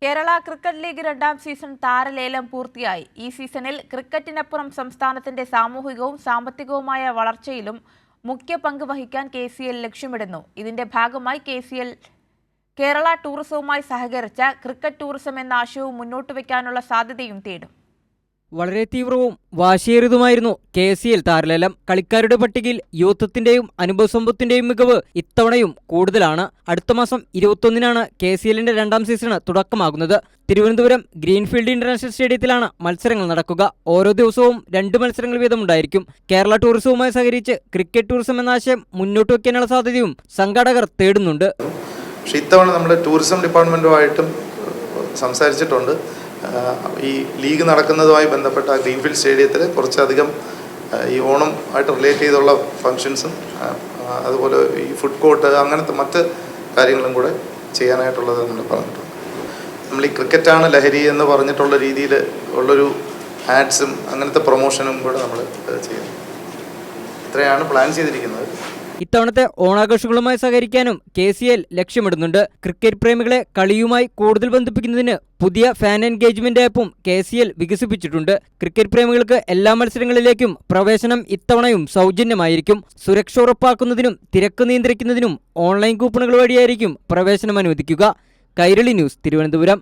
Kerala cricket league രണ്ടാം season താരലേലം പൂർത്തിയായി. ഈ സീസണിൽ ക്രിക്കറ്റിനപ്പുറം സംസ്ഥാനത്തിന്റെ സാമൂഹികവും സാമ്പത്തികവുമായ വളർച്ചയിലും മുഖ്യ പങ്ക് വഹിക്കാൻ KCL ലക്ഷ്യമിടുന്നു. ഇതിന്റെ ഭാഗമായി KCL കേരള ടൂറിസവുമായി സഹകരിച്ച ക്രിക്കറ്റ് ടൂറിസം എന്ന ആശയവും മുന്നോട്ട് വയ്ക്കാനുള്ള സാധ്യതയും തേടും. വളരെ തീവ്രവും വാശിയേറിയതുമായിരുന്നു KCL താരലേലം. കളിക്കാരുടെ പട്ടികയിൽ യുവത്വത്തിന്റെയും അനുഭവസമ്പത്തിന്റെയും മികവ് ഇത്തവണയും കൂടുതലാണ്. അടുത്ത മാസം 21-നാണ് KCLന്റെ രണ്ടാം സീസണ് തുടക്കമാകുന്നത്. തിരുവനന്തപുരം ഗ്രീൻഫീൽഡ് ഇന്റർനാഷണൽ സ്റ്റേഡിയത്തിലാണ് മത്സരങ്ങൾ നടക്കുക. ഓരോ ദിവസവും 2 മത്സരങ്ങൾ വീതമുണ്ടായിരിക്കും. കേരള ടൂറിസവുമായി സഹകരിച്ച് ക്രിക്കറ്റ് ടൂറിസം എന്ന ആശയം മുന്നോട്ട് വയ്ക്കാനുള്ള സാധ്യതയും സംഘാടകർ തേടുന്നുണ്ട്. പക്ഷേ ഇത്തവണ നമ്മൾ ടൂറിസം ഡിപ്പാർട്ട്മെൻറ്റുമായിട്ടും സംസാരിച്ചിട്ടുണ്ട്. ഈ ലീഗ് നടക്കുന്നതുമായി ബന്ധപ്പെട്ട ഗ്രീൻഫീൽഡ് സ്റ്റേഡിയത്തിൽ കുറച്ചധികം ഈ ഓണം ആയിട്ട് റിലേറ്റ് ചെയ്തുള്ള ഫങ്ഷൻസും അതുപോലെ ഈ ഫുഡ് കോർട്ട് അങ്ങനത്തെ മറ്റ് കാര്യങ്ങളും കൂടെ ചെയ്യാനായിട്ടുള്ളത് നമ്മൾ പറഞ്ഞിട്ടുണ്ട്. നമ്മൾ ഈ ക്രിക്കറ്റാണ് ലഹരി എന്ന് പറഞ്ഞിട്ടുള്ള രീതിയിൽ ഉള്ളൊരു ആഡ്സും അങ്ങനത്തെ പ്രൊമോഷനും കൂടെ നമ്മൾ ചെയ്യുന്നു. ഇത്രയാണ് പ്ലാൻ ചെയ്തിരിക്കുന്നത്. ഇത്തവണത്തെ ഓണാഘോഷങ്ങളുമായി സഹകരിക്കാനും KCL ലക്ഷ്യമിടുന്നുണ്ട്. ക്രിക്കറ്റ് പ്രേമികളെ കളിയുമായി കൂടുതൽ ബന്ധിപ്പിക്കുന്നതിന് പുതിയ ഫാൻ എൻഗേജ്മെന്റ് ആപ്പും KCL വികസിപ്പിച്ചിട്ടുണ്ട്. ക്രിക്കറ്റ് പ്രേമികൾക്ക് എല്ലാ മത്സരങ്ങളിലേക്കും പ്രവേശനം ഇത്തവണയും സൗജന്യമായിരിക്കും. സുരക്ഷ ഉറപ്പാക്കുന്നതിനും തിരക്ക് നിയന്ത്രിക്കുന്നതിനും ഓൺലൈൻ കൂപ്പണുകൾ വഴിയായിരിക്കും പ്രവേശനം അനുവദിക്കുക. കൈരളി ന്യൂസ്, തിരുവനന്തപുരം.